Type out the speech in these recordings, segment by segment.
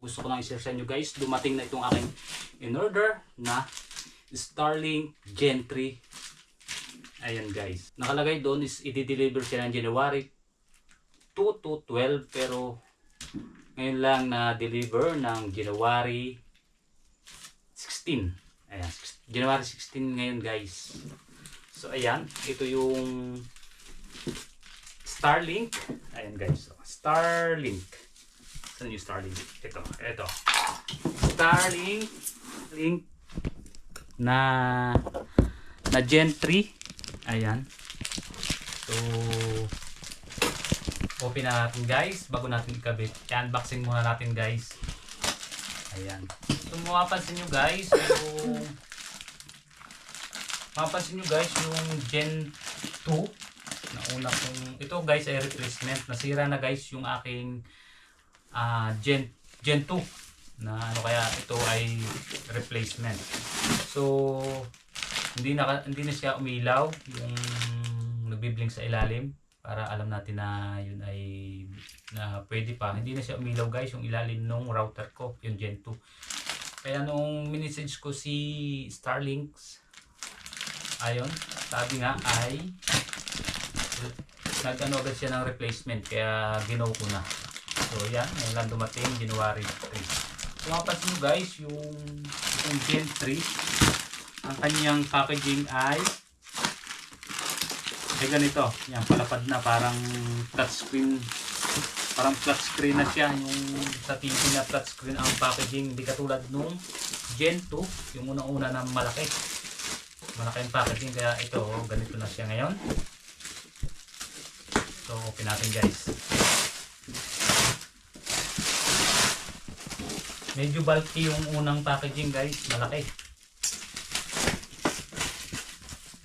gusto ko lang i-share sa inyo guys. Dumating na itong aking in order na Starlink Gen 3. Ayan guys. Nakalagay doon is i-deliver siya ng January 2 to 12, pero ngayon lang na deliver ng January 16. Ayan, January 16 ngayon guys. So ayan, ito yung Starlink. Ayan guys, Starlink. Saan yung Starlink? Ito. Starlink link na Gen 3. Ayan. So open na natin guys bago natin ikabit. I-unboxing muna natin guys. Ayan. So mapapansin nyo guys yung Gen 2 na una kong ito guys ay replacement. Nasira na guys yung aking Gen 2 na ano, kaya ito ay replacement. So hindi na siya umilaw yung nagbi-blink sa ilalim. Para alam natin na yun ay na pwede pa. Hindi na siya umilaw guys yung ilalim nung router ko, yung Gen 2. Kaya nung minessage ko si Starlinks, ayun, sabi nga ay nag-ano agad siya ng replacement, kaya ginaw ko na. So yan, ngayon lang dumating January 3. So mapapansin nyo guys, yung Gen 3, ang kanyang packaging ay ganito, yan, palapad na, parang touchscreen, parang flat screen na siya, yung sa TV na flat screen ang packaging, hindi katulad nung Gen 2, yung unang-una na malaki ang packaging, kaya ito, ganito na siya ngayon. So open natin guys. Medyo bulky yung unang packaging guys, malaki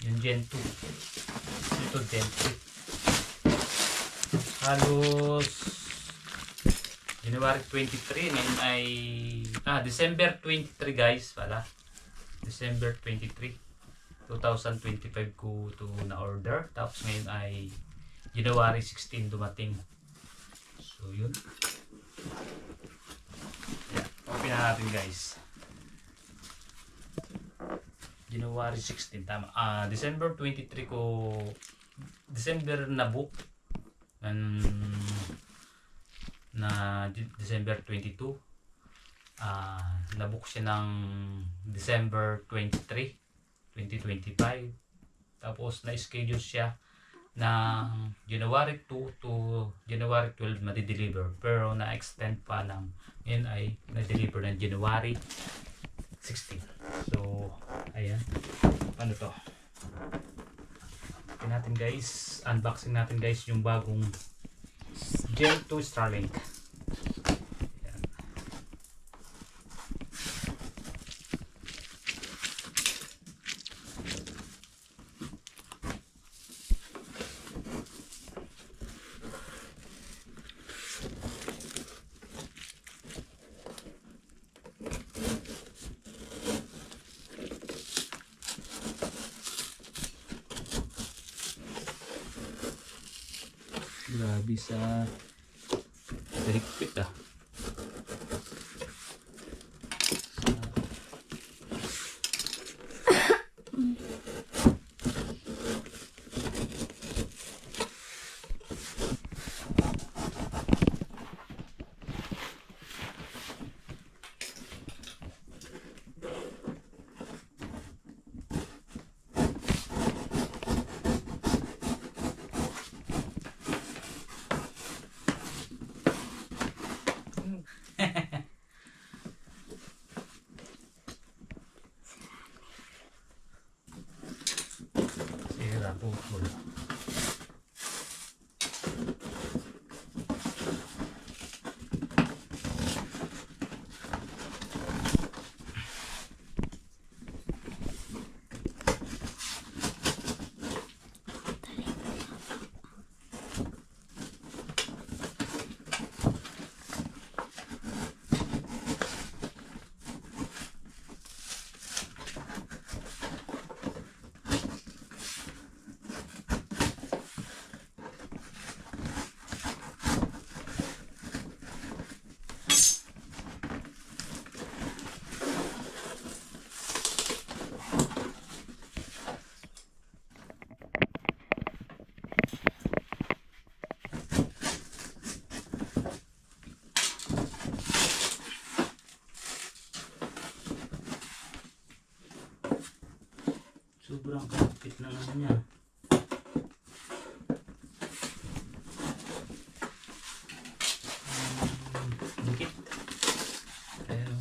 yung Gen 2. Ito Gen 3. Halos January 23, ngayon ay December 23 guys pala. December 23 2025 ko ito na order, tapos ngayon ay January 16 dumating. So yun, yeah, open na natin guys. January 16, tama. December 23 ko, December na book na December 22. Nabook siya ng December 23, 2025. Tapos na-schedule siya ng January 2 to January 12 madi-deliver. Pero na-extend pa ng, yun ay na-deliver ng January 16. So ayan, paano to? Ito natin guys, unboxing natin guys yung bagong Gen 2 Starlink. Ayan. Grabe sa higpit Sira po. sobrang kapit ng ano niya. Dikit. Pero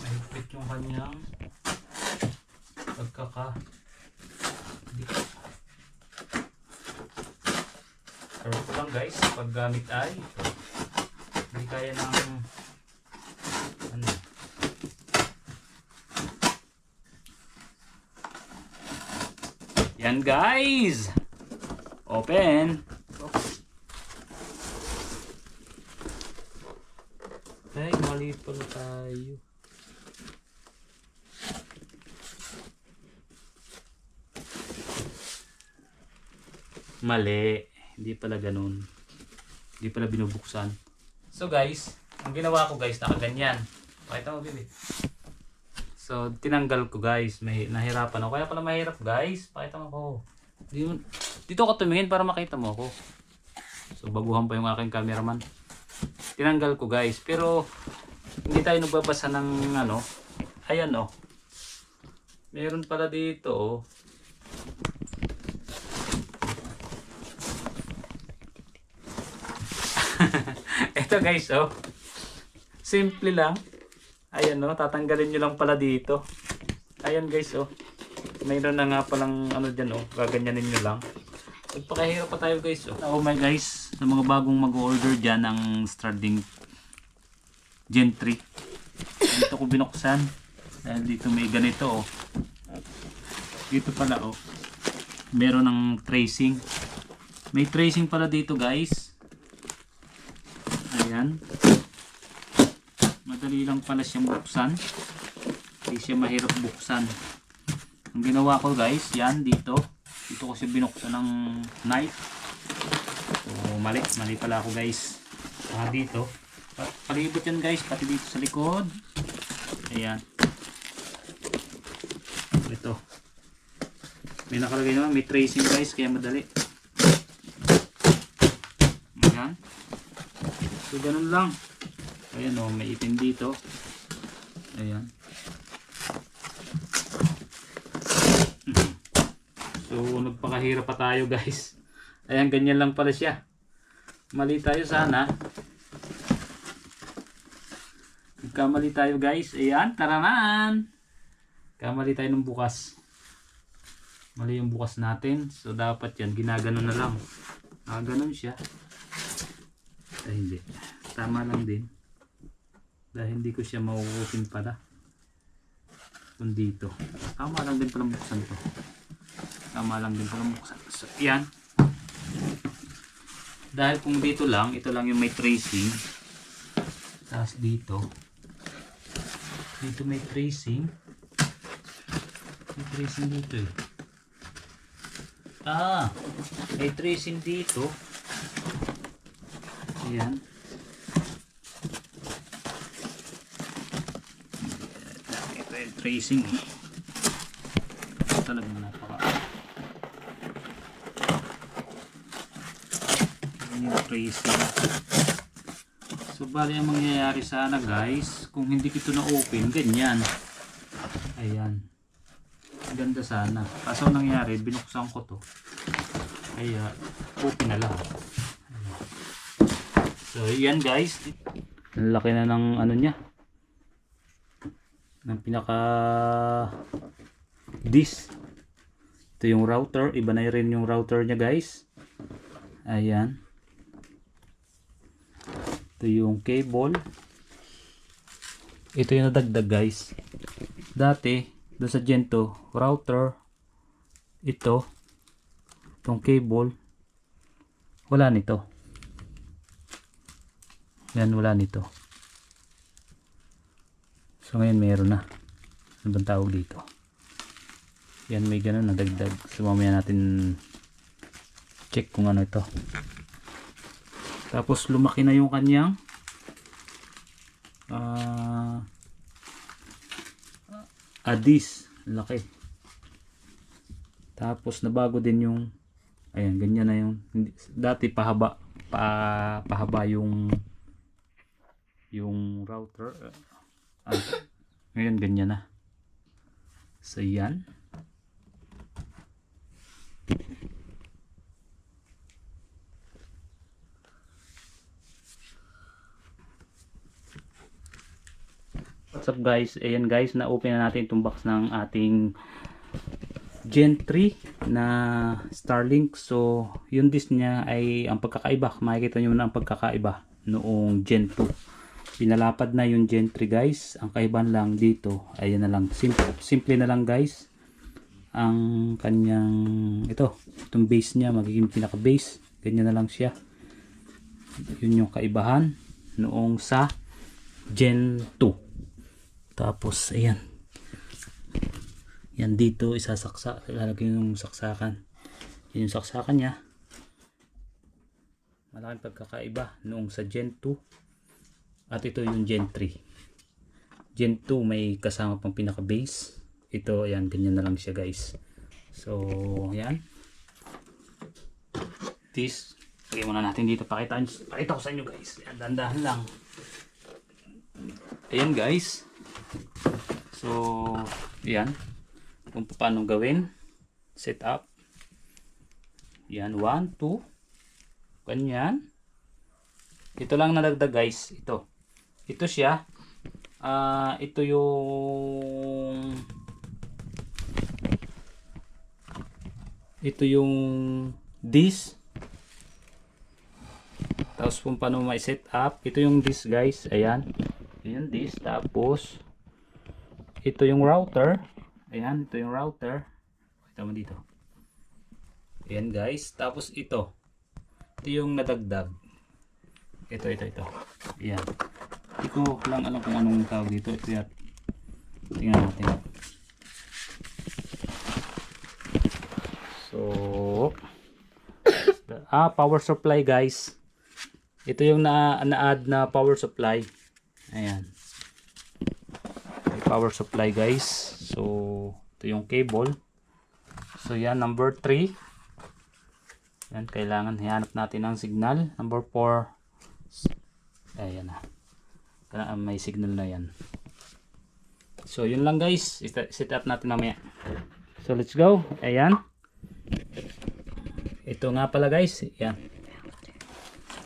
mahigpit yung kanyang dikit. Pero ito lang guys, paggamit ay hindi kaya ng ano. Yan guys, open. Ay, mali pala tayo. Mali, hindi pala ganun, hindi pala binubuksan. So guys, ang ginawa ko guys, nakaganyan. Pakita mo bibi. So tinanggal ko guys, nahirapan ako. Kaya pala mahirap guys, pakita mo ko. Dito ka tumingin para makita mo ako. So baguhan pa yung aking cameraman. Tinanggal ko guys, pero hindi tayo nagbabasa ng ano. Ayan oh, meron pala dito oh. Ito guys oh, simple lang. Ayan oh, tatanggalin nyo lang pala dito. Ayan guys oh, mayroon na nga palang ano dyan oh, gaganyanin nyo lang. Magpakahirap pa tayo guys oh. Oh my guys, sa mga bagong mag-order dyan ng Starlink Gen 3, dito ko binuksan dahil dito may ganito oh. Dito pala oh, meron ng tracing. May tracing pala dito guys. Ayan, madali lang pala siyang buksan, hindi siya mahirap buksan. Ang ginawa ko guys, yan dito ko siya binuksan ng knife. So mali pala ako guys. Dito palibot yan guys, pati dito sa likod. Ayan, ito may nakalagay naman, may tracing guys, kaya madali. Ayan, so ganun lang. Ayan o, may itim dito. Ayan. So nagpakahirap pa tayo guys. Ayan, ganyan lang pala siya. Mali tayo sana. Nagkamali tayo guys. Ayan, taranan. Kamali tayo ng bukas. Mali yung bukas natin. So dapat yan, ginaganon na lang. Nakaganon siya. Ay hindi, tama lang din. Dahil hindi ko siya mauupin pala. Kung dito, tama lang din pala buksan to. Tama lang din pala buksan. So yan. Dahil kung dito lang, ito lang yung may tracing. Tapos dito may tracing. May tracing dito eh. May tracing dito. Ayan. Ito yung tracing. Talagang napaka. Ayan yung tracing. So bali ang mangyayari sana guys, kung hindi ito na open, ganyan. Ayan. Ganda sana. Kaso nangyari, binuksan ko to. Kaya open na lang. So yan guys, ang laki na ng ano niya, ng pinaka disk. Ito yung router, iba na rin yung router niya guys. Ayan, ito yung cable. Ito yung nadagdag guys. Dati doon sa Gen 2 router, itong cable, wala nito. Yan, wala nito. So ngayon meron na. Ano bang tawag dito? Yan, may ganun na dagdag. So mamaya natin check kung ano ito. Tapos lumaki na yung kanyang adis, laki. Tapos nabago din yung, ayan, ganyan na yung, dati pahaba yung router. Ngayon ganyan na. So yan. What's up guys? Ayan guys, na-open na natin itong box ng ating Gen 3 na Starlink. So yung disk niya ay ang pagkakaiba. Makikita nyo na ang pagkakaiba noong Gen 2. Pinalapad na yung Gen 3 guys. Ang kaibahan lang dito, ayan na lang. Simple na lang guys. Ang kanyang, itong base niya, magiging pinaka base. Ganyan na lang siya. Yun yung kaibahan noong sa Gen 2. Tapos ayan, yan dito isasaksak, ilalagay yung saksakan. Yun yung saksakan niya. Malaking pagkakaiba noong sa Gen 2 at ito yung Gen 3. Gen 2 may kasama pang pinaka base. Ito ayan, ganyan na lang siya guys. So ayan, this lagay muna natin dito. Pakita ko sa inyo guys. Dandahan lang. Ayan guys. So ayan, kung paano gawin, set up. Yan, 1, 2, ganyan. Ito lang nadagdag guys. Ito siya. Ito yung this. Tapos kung paano ma-set up, ito yung this guys. Ayan, yun this. Tapos ito yung router. Ayan, ito yung router. Kita mo dito. Ayan guys. Tapos ito yung nadagdag. Ito. Ayan. Hindi ko lang alam kung anong tawag dito. Ito yan. Tingnan natin. So, power supply guys. Ito yung na-add na power supply. Ayan. Power supply guys. So ito yung cable. So yan, number 3. Yan, kailangan hihanap natin ang signal. Number 4. Ayan na. May signal na yan. So yun lang guys. Set up natin mamaya. So let's go. Ayan. Ito nga pala guys. Yan.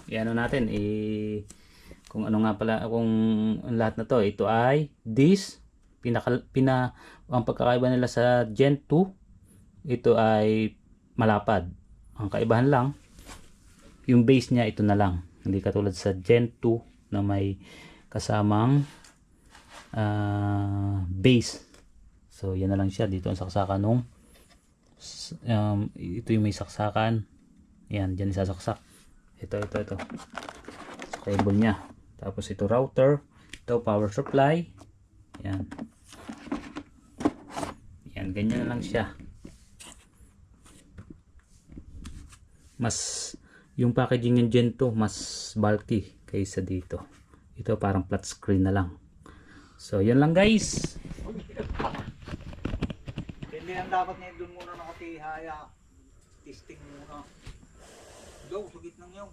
Yan natin. Kung ano nga pala, kung lahat na to. Ito ay this. Ang pagkakaiba nila sa Gen 2, ito ay malapad. Ang kaibahan lang, yung base niya ito na lang. Hindi katulad sa Gen 2 na may kasamang base. So yan na lang siya. Dito ang saksakan nung ito yung may saksakan. Yan, dyan isasaksak. Ito. Sa cable niya. Tapos ito router. Ito power supply. Yan. Yan, ganyan na lang siya. Yung packaging ng Gen 2 mas bulky kaysa dito. Ito parang flat screen na lang. So yun lang guys. Hindi lang dapat na doon muna nakatihaya. Testing muna. Go, sugit ng yun.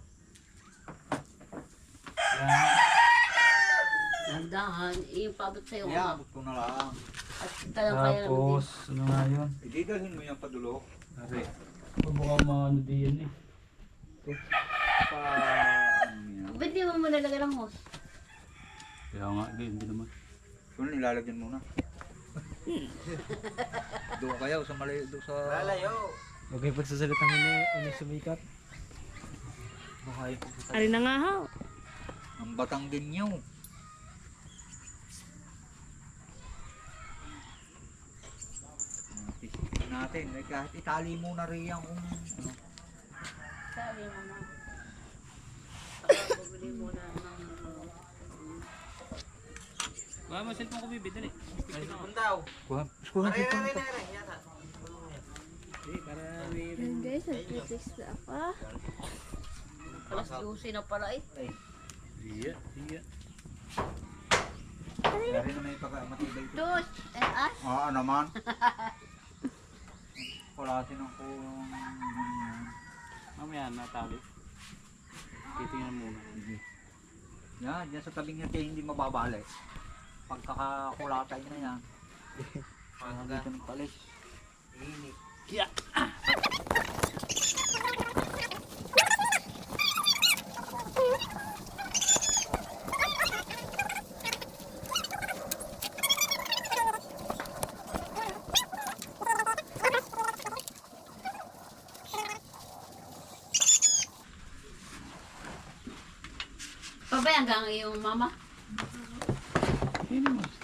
Nandahan, yung paabot sa'yo. Yeah, abot ko na lang. At talang kaya Tapos ano nga yun? Ididalhin mo yung padulo. Ari. Baka maano din yan Pa... Ba't di mo malalagay ng hose? Kaya nga, hindi naman. Kung nilalagyan muna. Doon kayo sa malayo. Doon sa... Lalayo. Huwag kayo pagsasalitang ini sumikat. Ari na nga ho. Ang batang din nyo. Testing natin. Kahit itali muna riyan kung ano. Sabi mo na. Pagkabili mo na ng... Wala mo cellphone ko bibid, dali. Kuhan. Kuhan. Yan guys, nag-practice na ako. Alas 12 na pala eh. Iya, iya. Kaya rin naman yung pagkamatibay ito. Dos! Ay! Oo naman. Kulasin ang kulong. Mamaya natali. Titingnan muna. Yan, dyan sa tabing niya kaya hindi mababalik. Pagkakakulatay na yan. Dito ng talis. Init. Pabay hanggang yung mama. Sino mas?